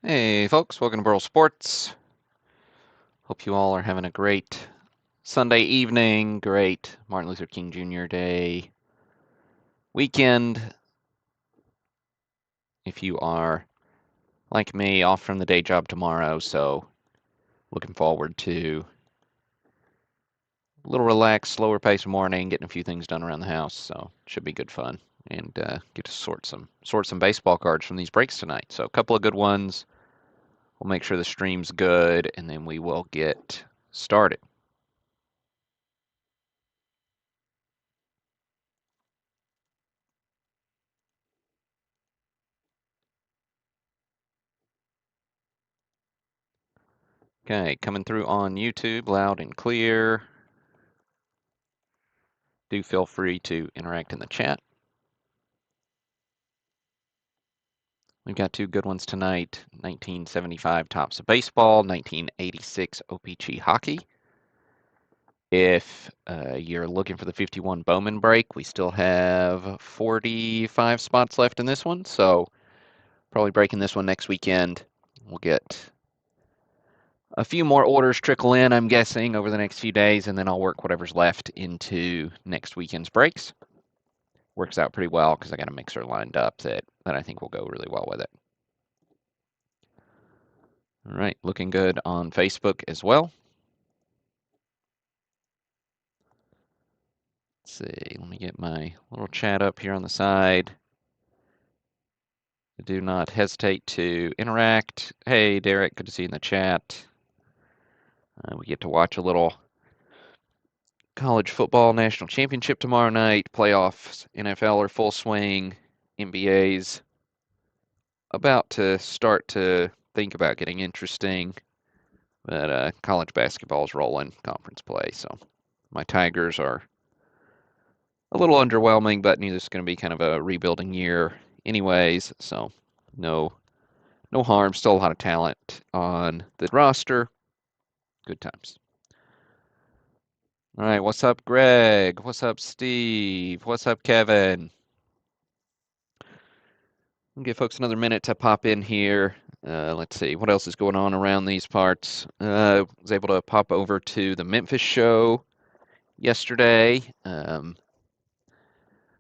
Hey folks, welcome to Burl Sports. Hope you all are having a great Sunday evening, great Martin Luther King Jr. Day weekend. If you are, like me, off from the day job tomorrow, so looking forward to a little relaxed, slower pace morning, getting a few things done around the house, so should be good fun. And get to sort some baseball cards from these breaks tonight. So a couple of good ones. We'll make sure the stream's good, and then we will get started. Okay, coming through on YouTube loud and clear. Do feel free to interact in the chat. We've got two good ones tonight, 1975 Topps of Baseball, 1986 OPC Hockey. If you're looking for the 51 Bowman break, we still have 45 spots left in this one, so probably breaking this one next weekend. We'll get a few more orders trickle in, I'm guessing, over the next few days, and then I'll work whatever's left into next weekend's breaks. Works out pretty well because I got a mixer lined up that I think will go really well with it. All right, looking good on Facebook as well. Let's see, let me get my little chat up here on the side. Do not hesitate to interact. Hey, Derek, good to see you in the chat. We get to watch a little college football national championship tomorrow night. Playoffs, NFL are full swing. NBA's about to start to think about getting interesting. But college basketball's rolling, conference play. So my Tigers are a little underwhelming, but knew this is going to be kind of a rebuilding year anyways. So no harm. Still a lot of talent on the roster. Good times. All right, what's up, Greg? What's up, Steve? What's up, Kevin? I'll give folks another minute to pop in here. Let's see, what else is going on around these parts? Was able to pop over to the Memphis show yesterday.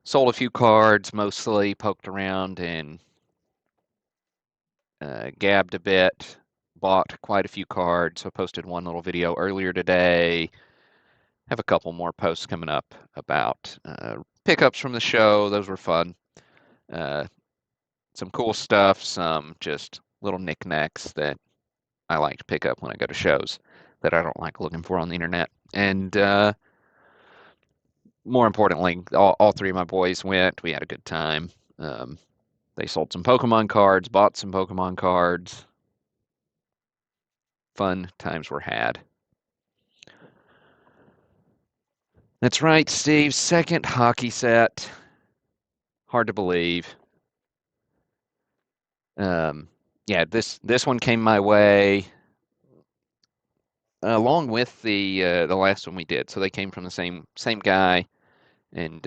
Sold a few cards, mostly poked around and gabbed a bit. Bought quite a few cards. So I posted one little video earlier today. Have a couple more posts coming up about pickups from the show. Those were fun. Some cool stuff, some just little knickknacks that I like to pick up when I go to shows that I don't like looking for on the internet. And more importantly, all three of my boys went. We had a good time. They sold some Pokemon cards, bought some Pokemon cards. Fun times were had. That's right, Steve. Second hockey set. Hard to believe. Yeah, this one came my way along with the last one we did. So they came from the same guy, and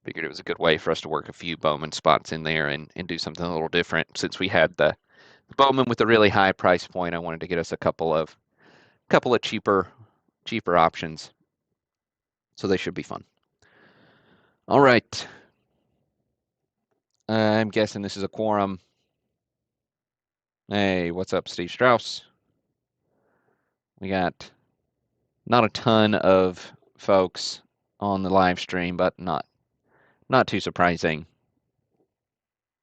figured it was a good way for us to work a few Bowman spots in there and do something a little different. Since we had the Bowman with a really high price point, I wanted to get us a couple of cheaper options. So they should be fun. All right. I'm guessing this is a quorum. Hey, what's up, Steve Strauss? We got not a ton of folks on the live stream, but not too surprising.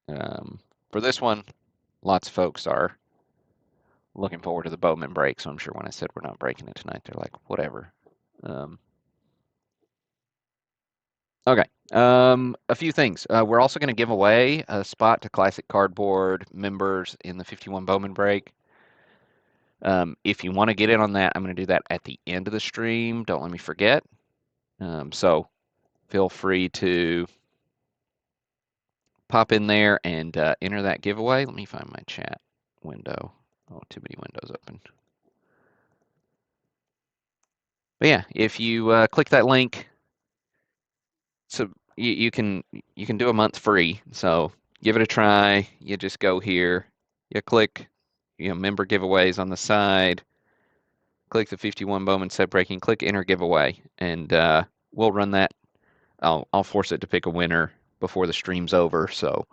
For this one, lots of folks are looking forward to the Bowman break, so I'm sure when I said we're not breaking it tonight, they're like, whatever. Okay. A few things. We're also going to give away a spot to Classic Cardboard members in the 51 Bowman break. If you want to get in on that, I'm going to do that at the end of the stream. Don't let me forget. So feel free to pop in there and enter that giveaway. Let me find my chat window. Oh, too many windows open. But yeah, if you click that link, so you can do a month free. So give it a try. You just go here, you click, member giveaways on the side, click the 51 Bowman set breaking, click enter giveaway, and we'll run that. I'll force it to pick a winner before the stream's over, so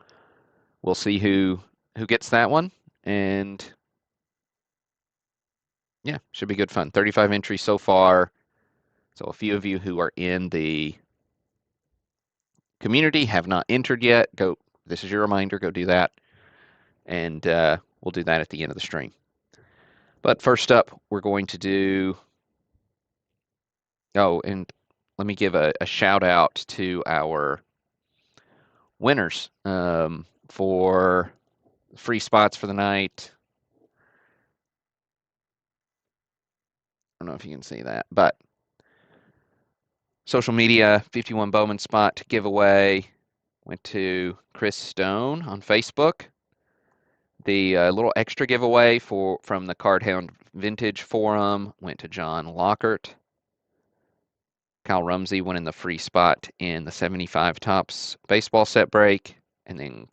we'll see who gets that one, and yeah, should be good fun. 35 entries so far, so a few of you who are in the community have not entered yet. This is your reminder, go do that, and we'll do that at the end of the stream. But first up, we're going to do, and let me give a shout out to our winners for free spots for the night. I don't know if you can see that, but social media 51 Bowman spot giveaway went to Chris Stone on Facebook. The little extra giveaway from the Cardhound Vintage Forum went to John Lockhart. Kyle Rumsey winning the free spot in the 75 Tops baseball set break, and then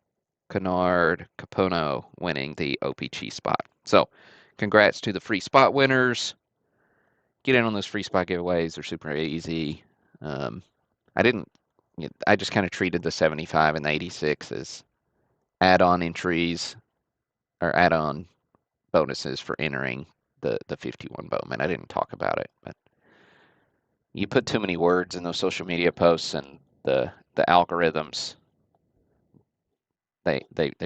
Kennard Capono winning the OPC spot. So congrats to the free spot winners. Get in on those free spot giveaways. They're super easy. I just kind of treated the 75 and the 86 as add-on entries or add-on bonuses for entering the 51 Bowman. I didn't talk about it, but you put too many words in those social media posts, and the algorithms they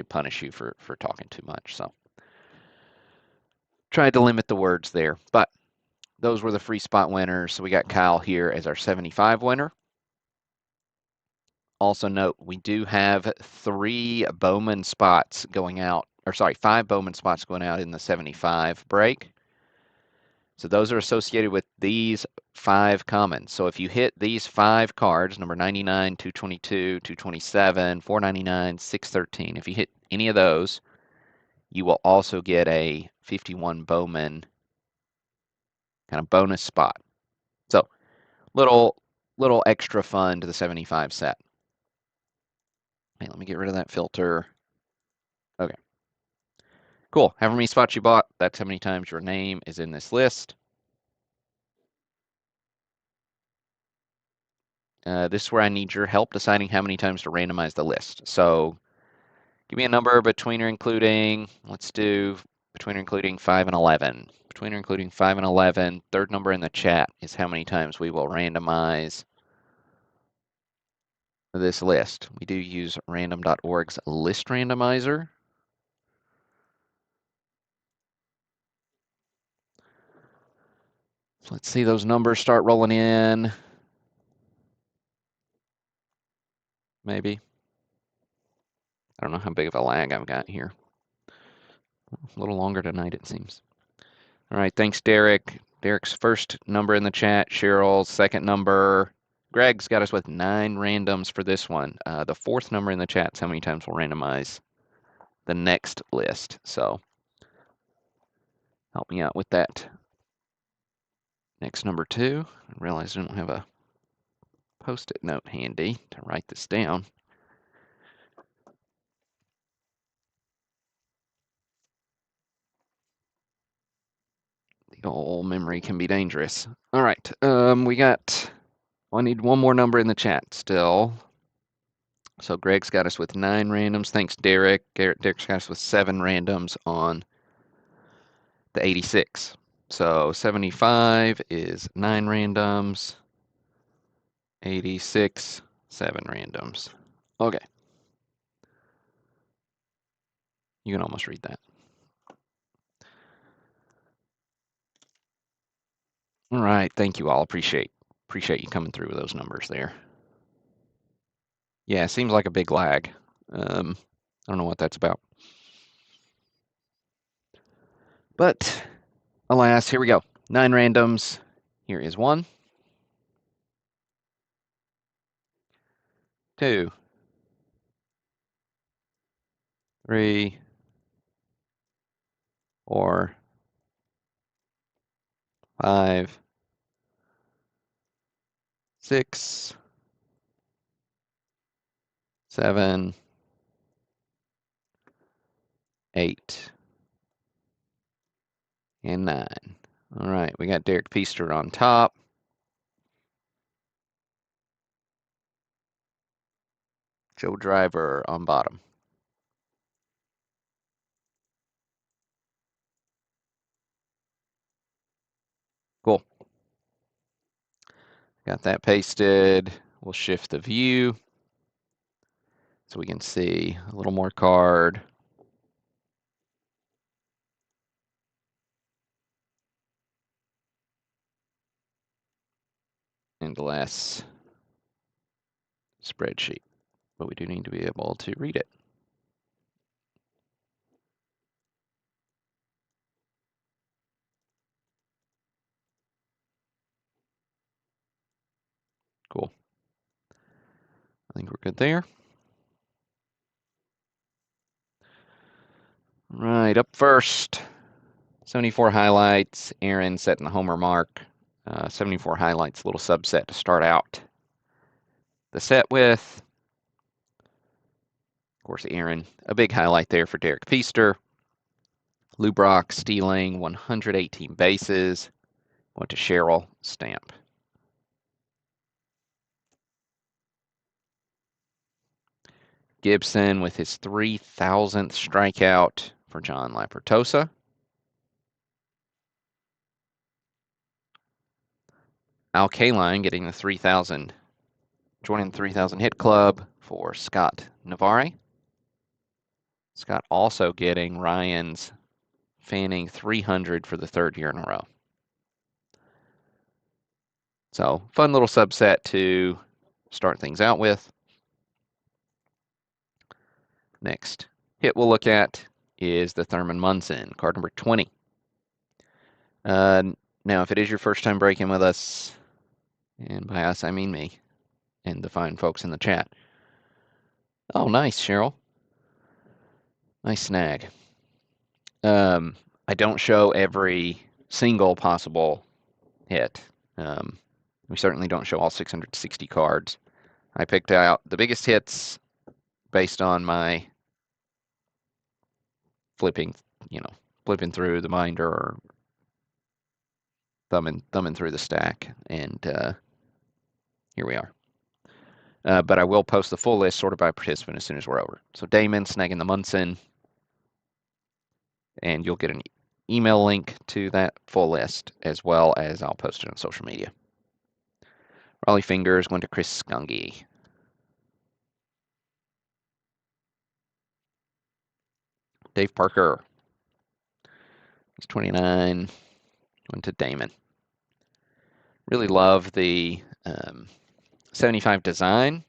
punish you for talking too much. So tried to limit the words there, but those were the free spot winners. So we got Kyle here as our 75 winner. Also note, we do have 3 Bowman spots going out, or sorry, 5 Bowman spots going out in the 75 break. So those are associated with these 5 commons. So if you hit these 5 cards, number 99, 222, 227, 499, 613, if you hit any of those, you will also get a 51 Bowman kind of bonus spot. So little extra fun to the 75 set. Hey, let me get rid of that filter. Okay. Cool. However many spots you bought, that's how many times your name is in this list. This is where I need your help deciding how many times to randomize the list. So give me a number between or including, let's do between or including 5 and 11. Between or including 5 and 11, third number in the chat is how many times we will randomize this list. We do use random.org's list randomizer. So let's see those numbers start rolling in. Maybe. I don't know how big of a lag I've got here. A little longer tonight, it seems. All right, thanks, Derek. Derek's first number in the chat, Cheryl's second number. Greg's got us with 9 randoms for this one. The fourth number in the chat is how many times we'll randomize the next list. So help me out with that. Next number 2. I realized I don't have a Post-it note handy to write this down. The old memory can be dangerous. All right, I need one more number in the chat still. So Greg's got us with 9 randoms. Thanks, Derek. Derek's got us with 7 randoms on the 86. So 75 is 9 randoms. 86, 7 randoms. Okay. You can almost read that. All right. Thank you all. Appreciate you coming through with those numbers there. Yeah, it seems like a big lag. I don't know what that's about. But alas, here we go. 9 randoms. Here is 1, 2, 3, 4, 5, 6, 7, 8, and 9. All right, we got Derek Peaster on top. Joe Driver on bottom. Cool. Got that pasted. We'll shift the view so we can see a little more card. And less spreadsheet, but we do need to be able to read it. Cool. I think we're good there. Right, up first, 74 highlights. Aaron setting the homer mark. 74 highlights, little subset to start out the set with. Of course, Aaron, a big highlight there for Derek Peaster. Lou Brock stealing 118 bases. Went to Cheryl Stamp. Gibson with his 3,000th strikeout for John Lapertosa. Al Kaline getting the 3,000, joining the 3,000 hit club for Scott Navarre. Scott also getting Ryan's Fanning 300 for the 3rd year in a row. So, fun little subset to start things out with. Next hit we'll look at is the Thurman Munson, card number 20. Now, if it is your first time breaking with us, and by us I mean me and the fine folks in the chat. Oh, nice, Cheryl. Nice snag. I don't show every single possible hit. We certainly don't show all 660 cards. I picked out the biggest hits based on my flipping through the binder or thumbing through the stack, and here we are. But I will post the full list sorted by participant as soon as we're over. So Damon snagging the Munson, and you'll get an email link to that full list, as well as I'll post it on social media. Raleigh Fingers going to Chris Skungy. Dave Parker. He's 29. Went to Damon. Really love the 75 design.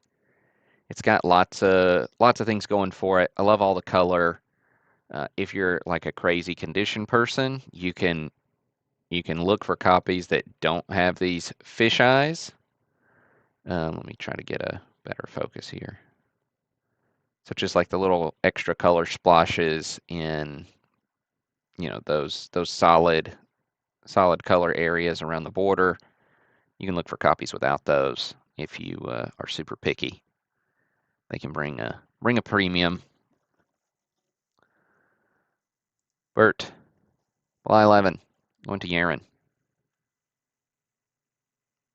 It's got lots of things going for it. I love all the color. If you're like a crazy condition person, you can look for copies that don't have these fish eyes. Let me try to get a better focus here. So just like the little extra color splashes in, those solid color areas around the border. You can look for copies without those if you are super picky. They can bring a premium. Bert, July 11, going to Yaron.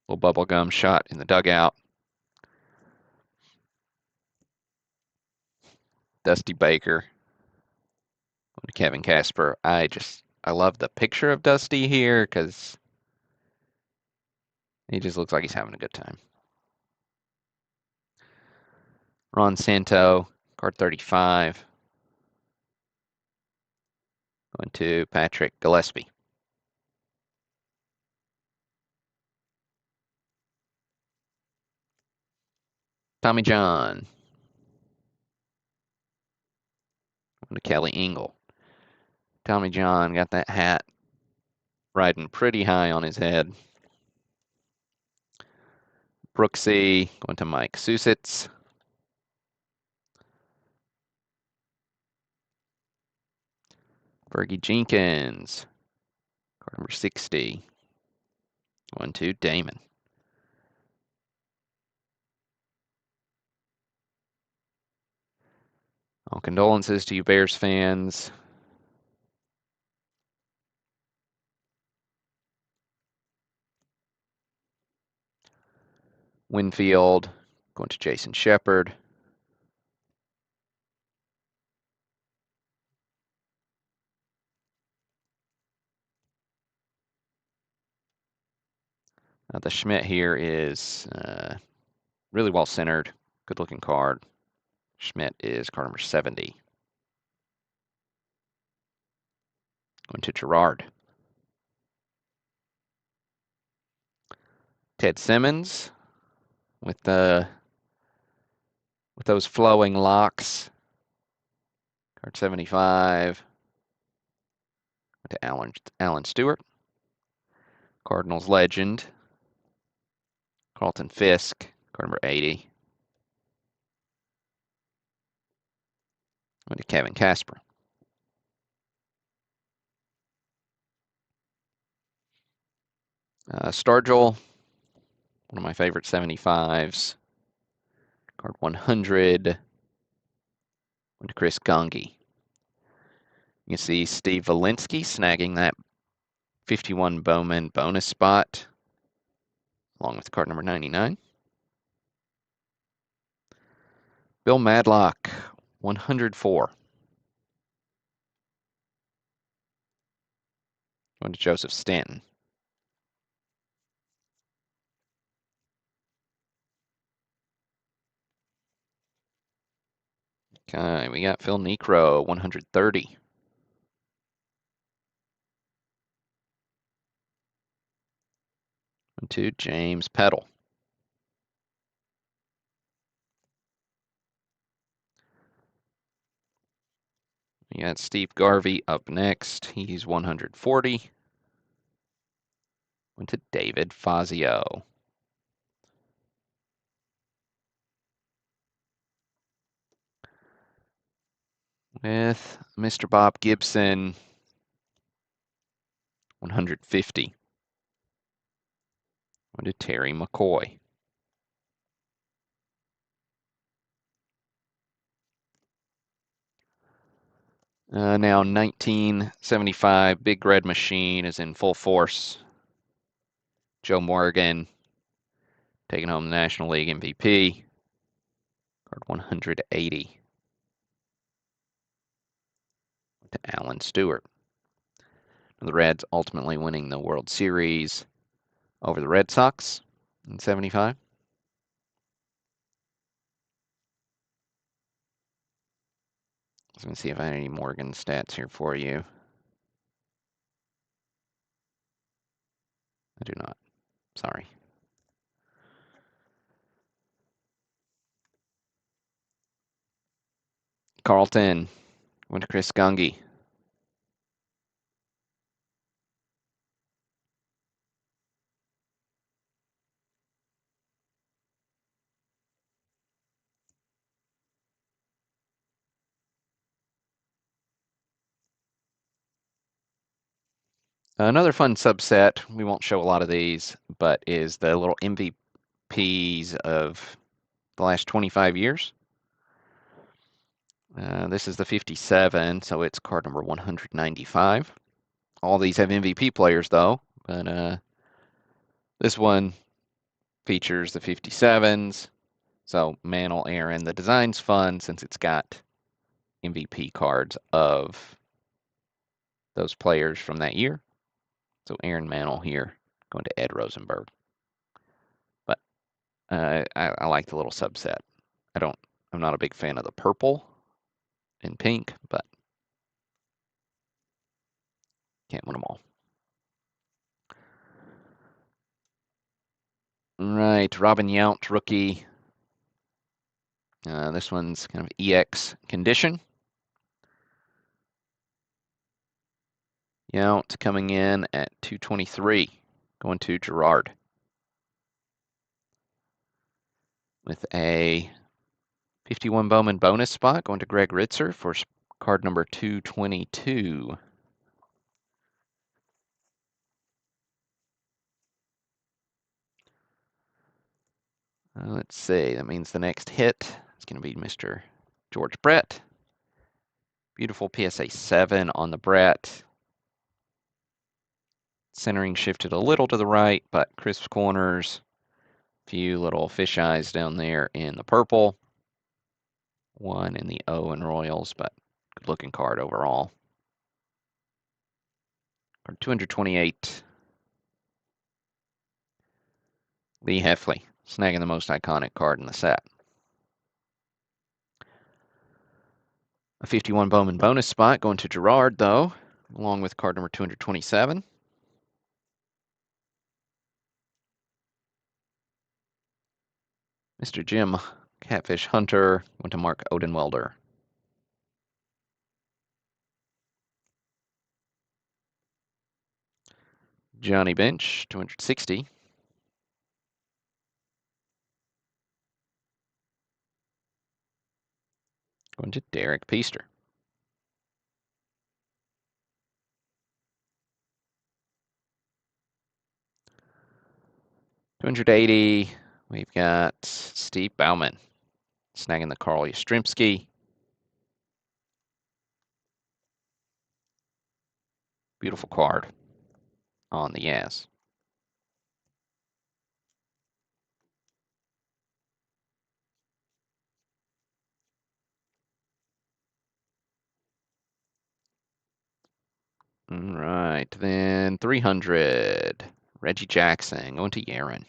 Little bubblegum shot in the dugout. Dusty Baker. Going to Kevin Casper. I love the picture of Dusty here because he just looks like he's having a good time. Ron Santo, card 35. Going to Patrick Gillespie. Tommy John. Going to Kelly Engel. Tommy John got that hat riding pretty high on his head. Brooksy going to Mike Susitz. Fergie Jenkins, card number 60. Going to Damon. All condolences to you Bears fans. Winfield going to Jason Shepard. The Schmidt here is really well centered, good looking card. Schmidt is card number 70. Going to Gerard. Ted Simmons with those flowing locks. Card 75. Going to Alan Stewart. Cardinals legend. Carlton Fisk, card number 80. Going to Kevin Casper. Stargell, one of my favorite 75s. Card 100. Going to Chris Gongi. You can see Steve Valinsky snagging that 51 Bowman bonus spot, along with card number 99. Bill Madlock, 104. Going to Joseph Stanton. Okay, we got Phil Niekro, 130. Going to James Peddle. We got Steve Garvey up next. He's 140. Went to David Fazio. With Mr. Bob Gibson, 150. Went to Terry McCoy. Now 1975, Big Red Machine is in full force. Joe Morgan taking home the National League MVP. Card 180. To Alan Stewart. The Reds ultimately winning the World Series over the Red Sox in 75. Let me see if I have any Morgan stats here for you. I do not. Sorry. Carlton. Went to Chris Gongi. Another fun subset, we won't show a lot of these, but is the little MVPs of the last 25 years. This is the 57, so it's card number 195. All these have MVP players, though, but this one features the 57s. So Mantle, Aaron. The design's fun since it's got MVP cards of those players from that year. So Aaron Mantle here, going to Ed Rosenberg. But I like the little subset. I'm not a big fan of the purple and pink, but can't win them all. All right, Robin Yount, rookie. This one's kind of EX condition. Yount coming in at 223, going to Gerard. With a 51 Bowman bonus spot, going to Greg Ritzer for card number 222. Let's see, that means the next hit is going to be Mr. George Brett. Beautiful PSA 7 on the Brett. Centering shifted a little to the right, but crisp corners. Few little fish eyes down there in the purple. One in the O in Royals, but good looking card overall. Card 228. Lee Heffley, snagging the most iconic card in the set. A 51 Bowman bonus spot going to Gerard, though, along with card number 227. Mr. Jim Catfish Hunter went to Mark Odenwelder. Johnny Bench, 260. Going to Derek Peaster. $280. We've got Steve Bauman snagging the Carl Yastrzemski. Beautiful card on the Yaz. All right, then 300. Reggie Jackson going to Yaron.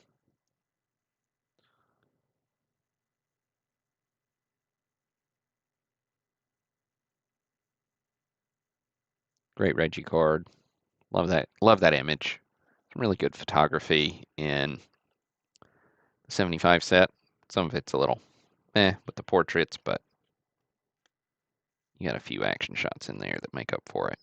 Great Reggie card. Love that. Love that image. Some really good photography in the 75 set. Some of it's a little with the portraits, but you got a few action shots in there that make up for it.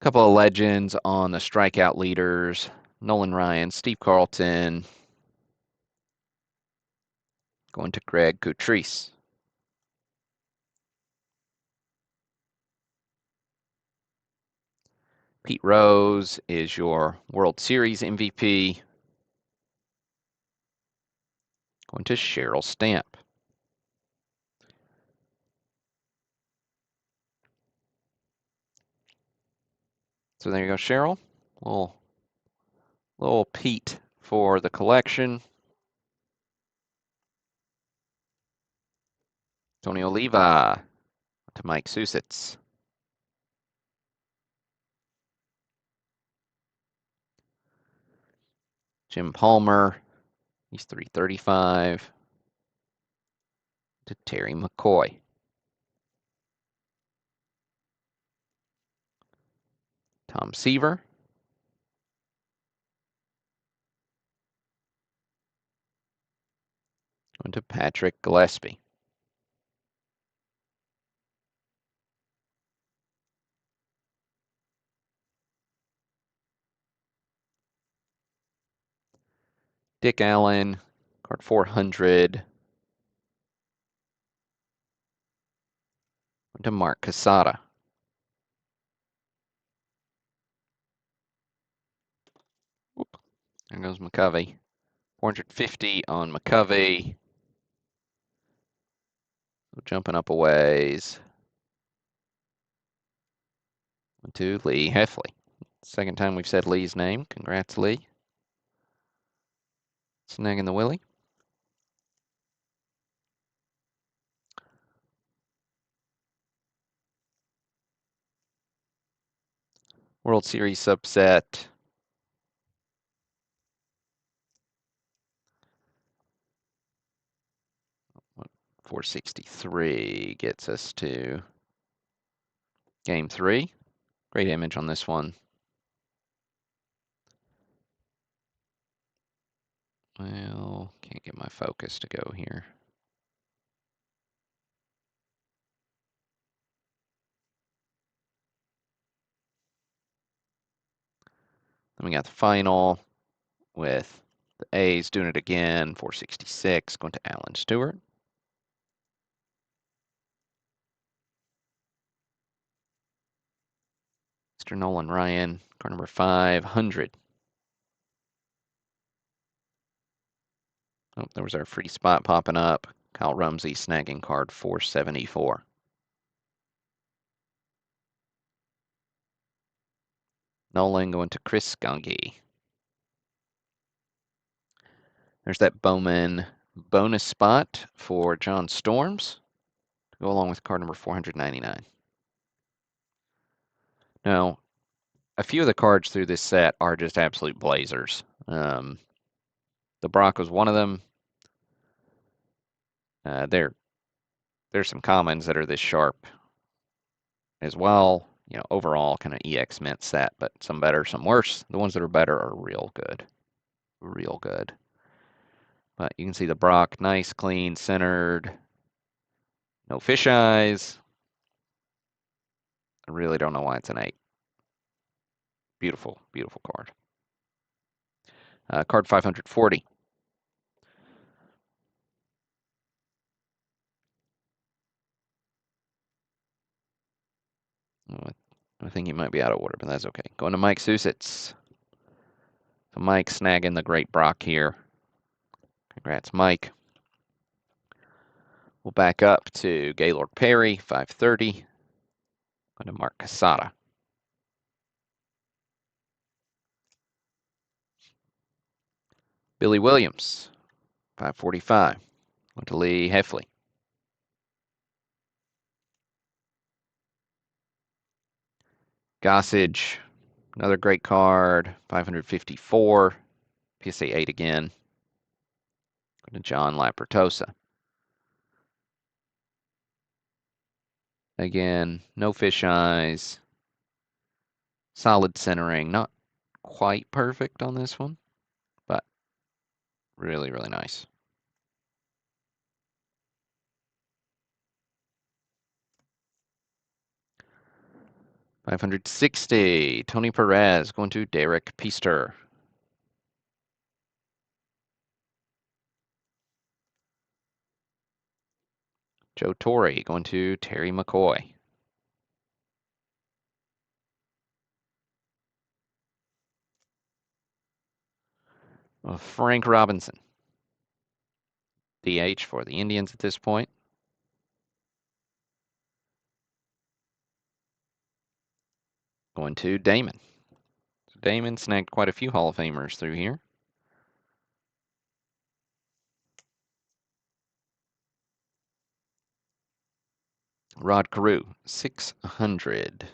A couple of legends on the strikeout leaders. Nolan Ryan, Steve Carlton. Going to Greg Cutrese. Pete Rose is your World Series MVP. Going to Cheryl Stamp. So there you go, Cheryl. Little Pete for the collection. Tony Oliva to Mike Susitz. Jim Palmer, he's 335. To Terry McCoy. Tom Seaver. Going to Patrick Gillespie. Dick Allen, card 400. Going to Mark Casada. Whoop. There goes McCovey. 450 on McCovey. Jumping up a ways. To Lee Heffley. Second time we've said Lee's name. Congrats, Lee. Snagging the Willie. World Series subset. What, 463 gets us to Game 3. Great image on this one. Well, can't get my focus to go here. Then we got the final with the A's doing it again, 466, going to Alan Stewart. Mr. Nolan Ryan, card number 500. Oh, there was our free spot popping up. Kyle Rumsey snagging card 474. Nolan going to Chris Gungy. There's that Bowman bonus spot for John Storms to go along with card number 499. Now, a few of the cards through this set are just absolute blazers. The Brock was one of them. There's some commons that are this sharp as well. You know, overall kind of EX Mint set, but some better, some worse. The ones that are better are real good. Real good. But you can see the Brock, nice, clean, centered. No fish eyes. I really don't know why it's an 8. Beautiful, beautiful card. Card 540. I think he might be out of order, but that's okay. Going to Mike Susitz. So Mike snagging the great Brock here. Congrats, Mike. We'll back up to Gaylord Perry, 530. Going to Mark Casada. Billy Williams, 545. Going to Lee Heffley. Gossage, another great card, 554. PSA 8 again. Going to John Lapertosa. Again, no fish eyes. Solid centering. Not quite perfect on this one, but really, really nice. $560. Tony Perez going to Derek Peaster. Joe Torre going to Terry McCoy. Frank Robinson. DH for the Indians at this point. Going to Damon. So Damon snagged quite a few Hall of Famers through here. Rod Carew, 600.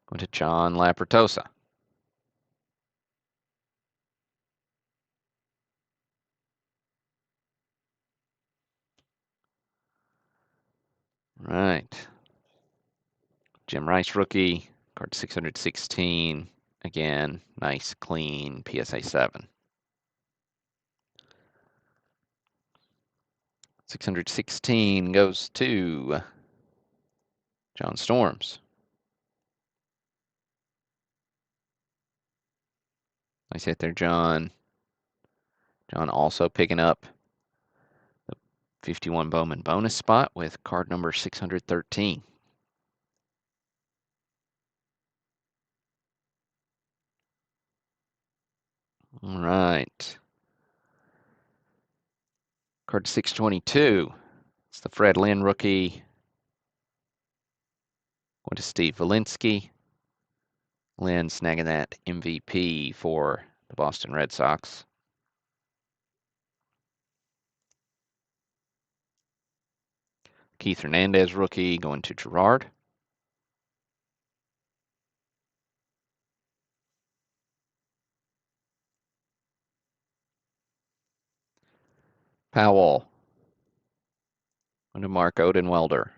Going to John Lapertosa. Right. Jim Rice rookie, card 616. Again, nice, clean PSA 7. 616 goes to John Storms. Nice hit there, John. John also picking up the 51 Bowman bonus spot with card number 613. All right. Card 622. It's the Fred Lynn rookie. Going to Steve Valinsky. Lynn snagging that MVP for the Boston Red Sox. Keith Hernandez rookie going to Gerard. Powell going to Mark Odenwelder.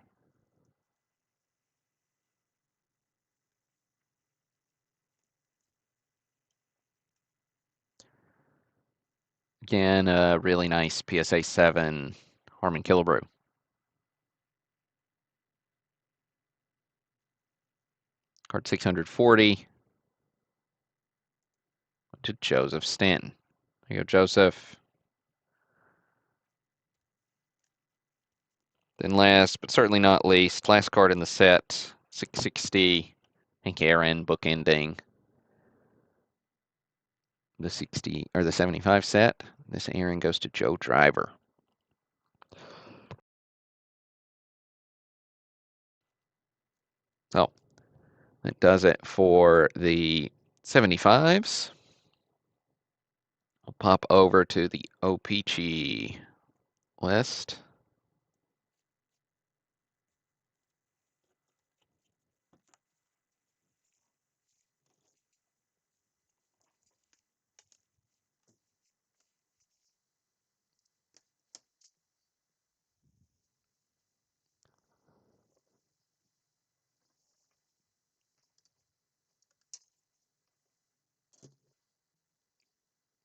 Again, a really nice PSA 7 Harmon Killebrew. Card 640 to Joseph Stanton. There you go, Joseph. Then last, but certainly not least, last card in the set, 660, Hank Aaron bookending the 60 or the 75 set. This Aaron goes to Joe Driver. So that does it for the 75s. We'll pop over to the OPC list.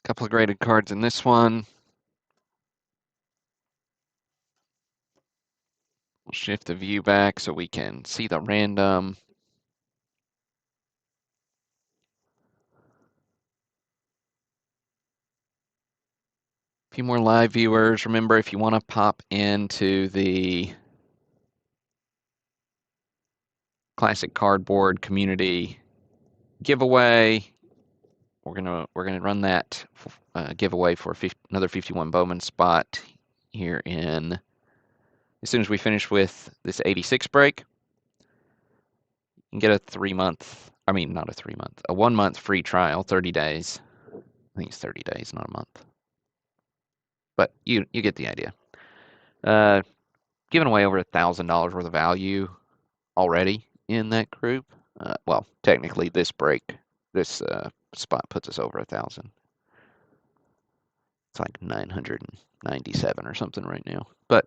Couple of graded cards in this one. We'll shift the view back so we can see the random. A few more live viewers. Remember, if you want to pop into the Classic Cardboard community giveaway, we're gonna run that giveaway for another 51 Bowman spot here in as soon as we finish with this 86 break. You can get a 3-month, I mean not a 3-month, a 1-month free trial, 30 days. I think it's 30 days, not a month. But you get the idea. Giving away over $1,000 worth of value already in that group. Well, technically this spot puts us over 1,000. It's like 997 or something right now. But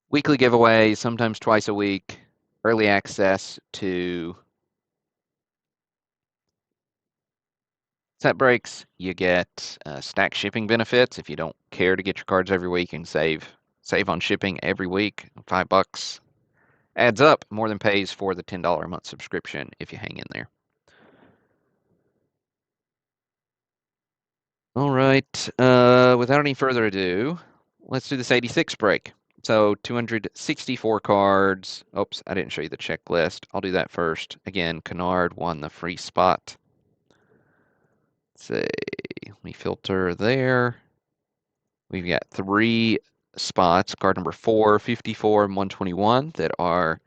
weekly giveaways, sometimes twice a week, early access to set breaks. You get stack shipping benefits if you don't care to get your cards every week and save on shipping every week. $5 adds up, more than pays for the $10 a month subscription if you hang in there. All right, without any further ado, let's do this 86 break. So 264 cards. Oops, I didn't show you the checklist. I'll do that first. Again, Kennard won the free spot. Let's see, let me filter there. We've got 3 spots, card number 4, 54, and 121, that are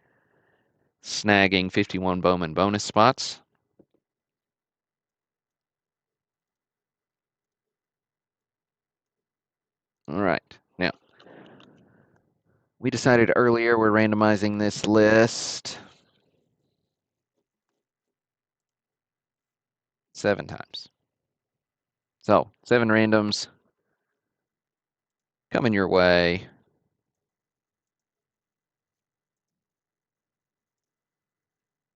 snagging 51 Bowman bonus spots. All right, now, we decided earlier we're randomizing this list 7 times. So, 7 randoms coming your way.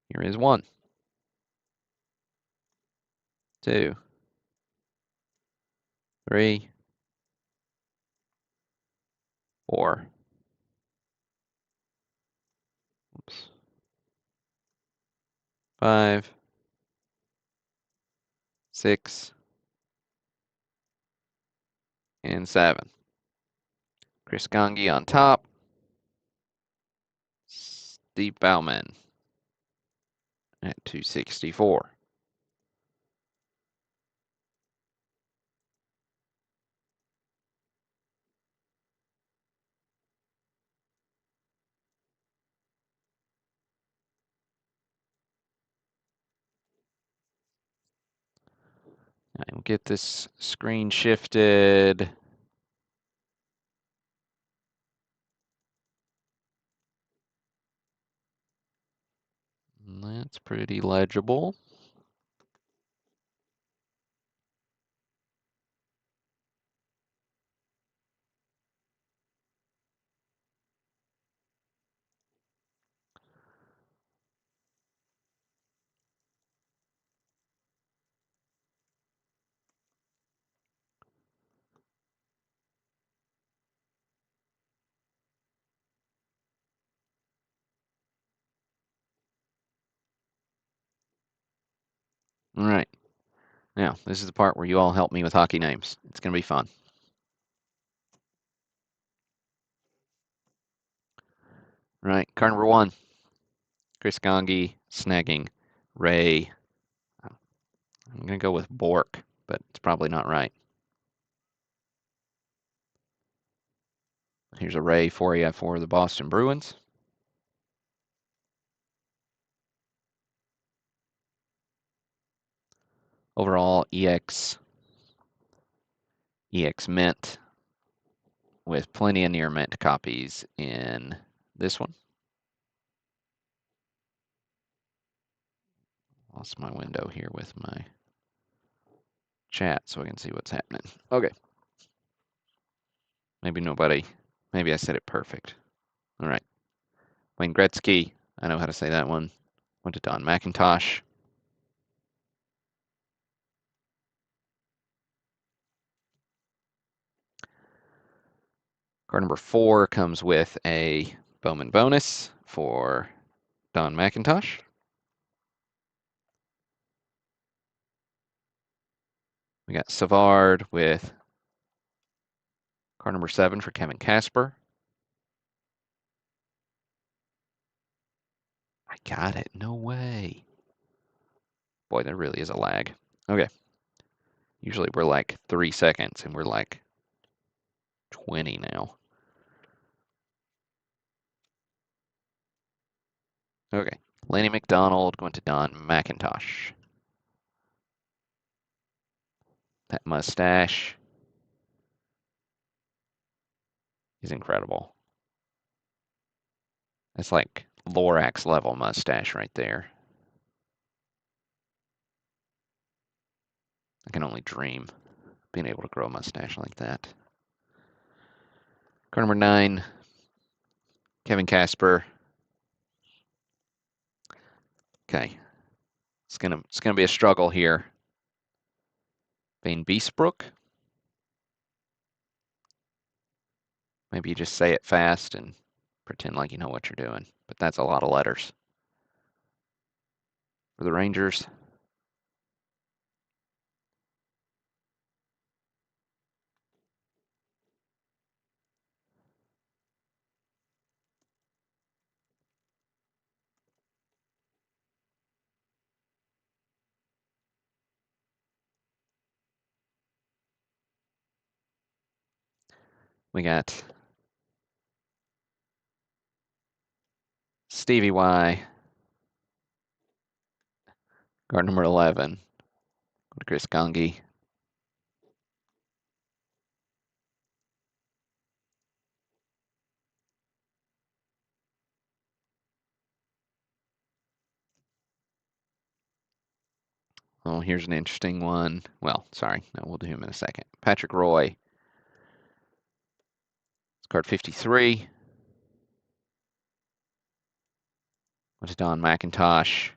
Here is 1, 2, 3, 4. Oops. 5, 6, and 7. Chris Gangi on top. Steve Bauman at 264. We'll get this screen shifted. That's pretty legible. All right. Now, this is the part where you all help me with hockey names. It's going to be fun. All right, card number 1. Chris Gangi snagging Ray. I'm going to go with Bork, but it's probably not right. Here's a Ray for you for the Boston Bruins. Overall, EX EX Mint with plenty of near mint copies in this one. Lost my window here with my chat so I can see what's happening. Okay. Maybe I said it perfect. All right. Wayne Gretzky, I know how to say that one. Went to Don McIntosh. Card number 4 comes with a Bowman bonus for Don McIntosh. We got Savard with card number 7 for Kevin Casper. I got it. No way. Boy, there really is a lag. Okay. Usually we're like 3 seconds, and we're like 20 now. Okay. Lanny McDonald going to Don McIntosh. That mustache is incredible. It's like Lorax level mustache right there. I can only dream being able to grow a mustache like that. Card number 9, Kevin Casper. Okay. It's gonna be a struggle here. Vane Beastbrook. Maybe you just say it fast and pretend like you know what you're doing. But that's a lot of letters. For the Rangers, we got Stevie Y, card number 11, Chris Gongi. Oh, here's an interesting one. Well, sorry, no, we'll do him in a second. Patrick Roy. It's card 53. Went to Don McIntosh.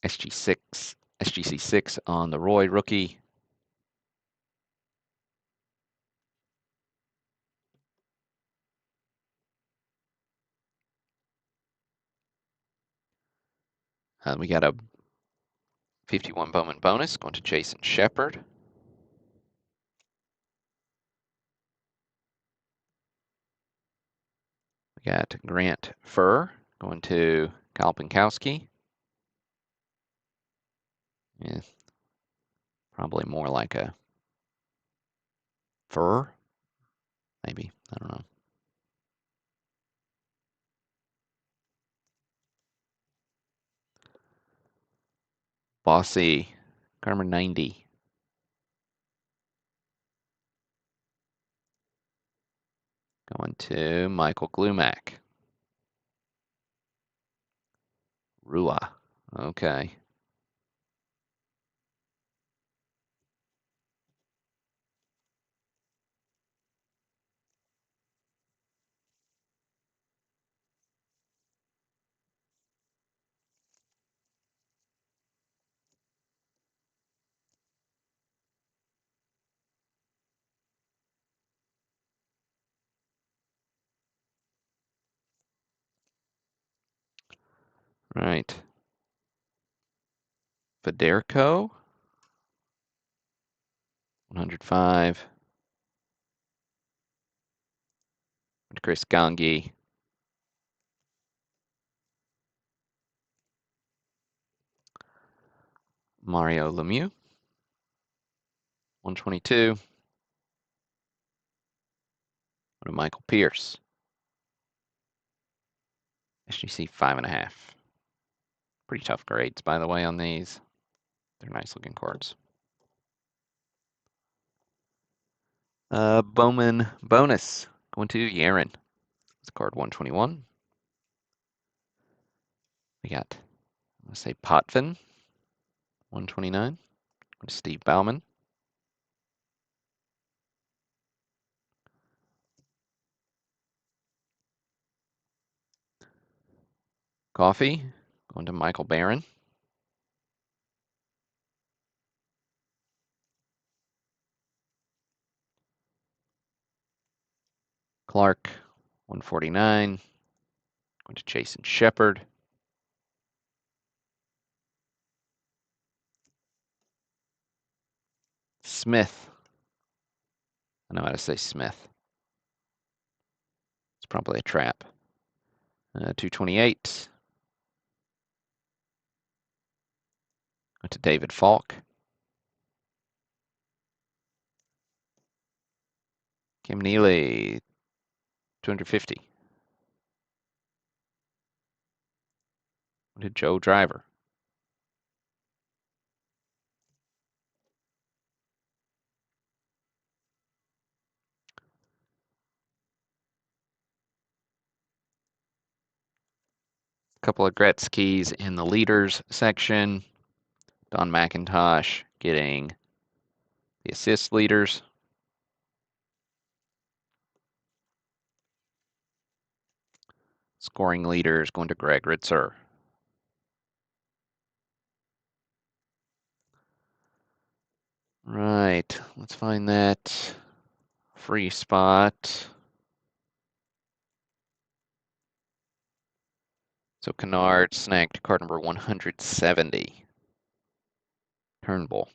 SGC6 on the Roy rookie. We got a 51 Bowman bonus going to Jason Shepard. We got Grant Furr going to Kyle Pinkowski. Yeah, probably more like a fur, maybe. I don't know. Bossy, card number 90. Going to Michael Glumack. Rua. Okay. Right. Federico. 105. Chris Gongi. Mario Lemieux. 122. What to Michael Pierce. SGC 5.5. Pretty tough grades, by the way, on these. They're nice looking cards. Bowman bonus going to Yaron. It's card 121. We got, let's say, Potvin, 129. Steve Bauman. Coffee, going to Michael Barron. Clark, 149. Going to Jason Shepard. Smith. I know how to say Smith. It's probably a trap. 228. Going to David Falk. Kim Neely, 250. Going to Joe Driver. A couple of Gretzky's in the leaders section. Don McIntosh getting the assist leaders. Scoring leaders going to Greg Ritzer. Right, let's find that free spot. So Kennard snagged card number 170. Turnbull.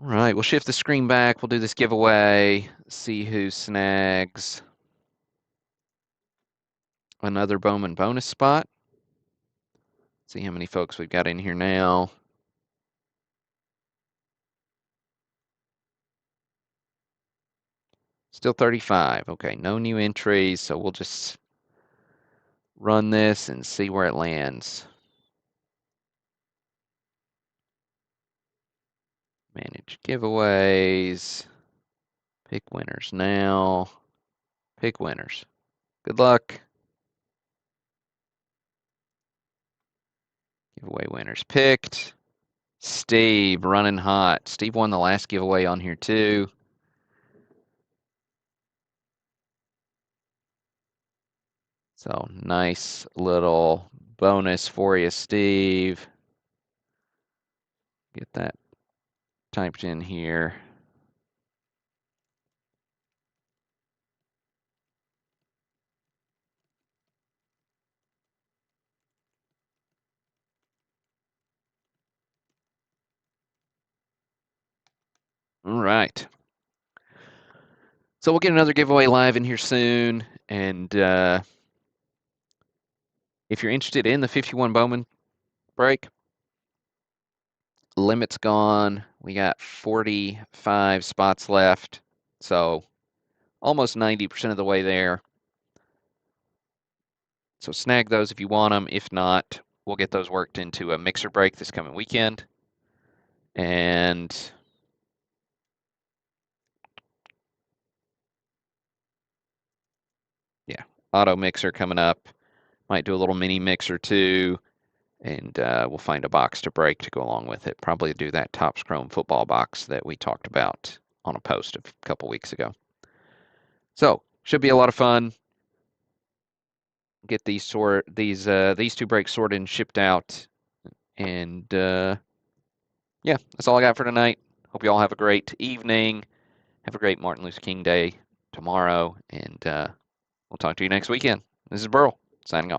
All right, we'll shift the screen back. We'll do this giveaway, see who snags another Bowman bonus spot. See how many folks we've got in here now. Still 35. Okay, no new entries, so we'll just run this and see where it lands. Manage giveaways. Pick winners now. Pick winners. Good luck. Giveaway winners picked. Steve running hot. Steve won the last giveaway on here too. So nice little bonus for you, Steve. Get that typed in here. All right. So we'll get another giveaway live in here soon. And if you're interested in the 51 Bowman break, limit's gone. We got 45 spots left. So almost 90% of the way there. So snag those if you want them. If not, we'll get those worked into a mixer break this coming weekend. And yeah, auto mixer coming up. Might do a little mini mixer too. And we'll find a box to break to go along with it. Probably do that Topps Chrome football box that we talked about on a post a couple weeks ago. So should be a lot of fun. Get these two breaks sorted and shipped out. And yeah, that's all I got for tonight. Hope you all have a great evening. Have a great Martin Luther King Day tomorrow, and we'll talk to you next weekend. This is Burl, signing off.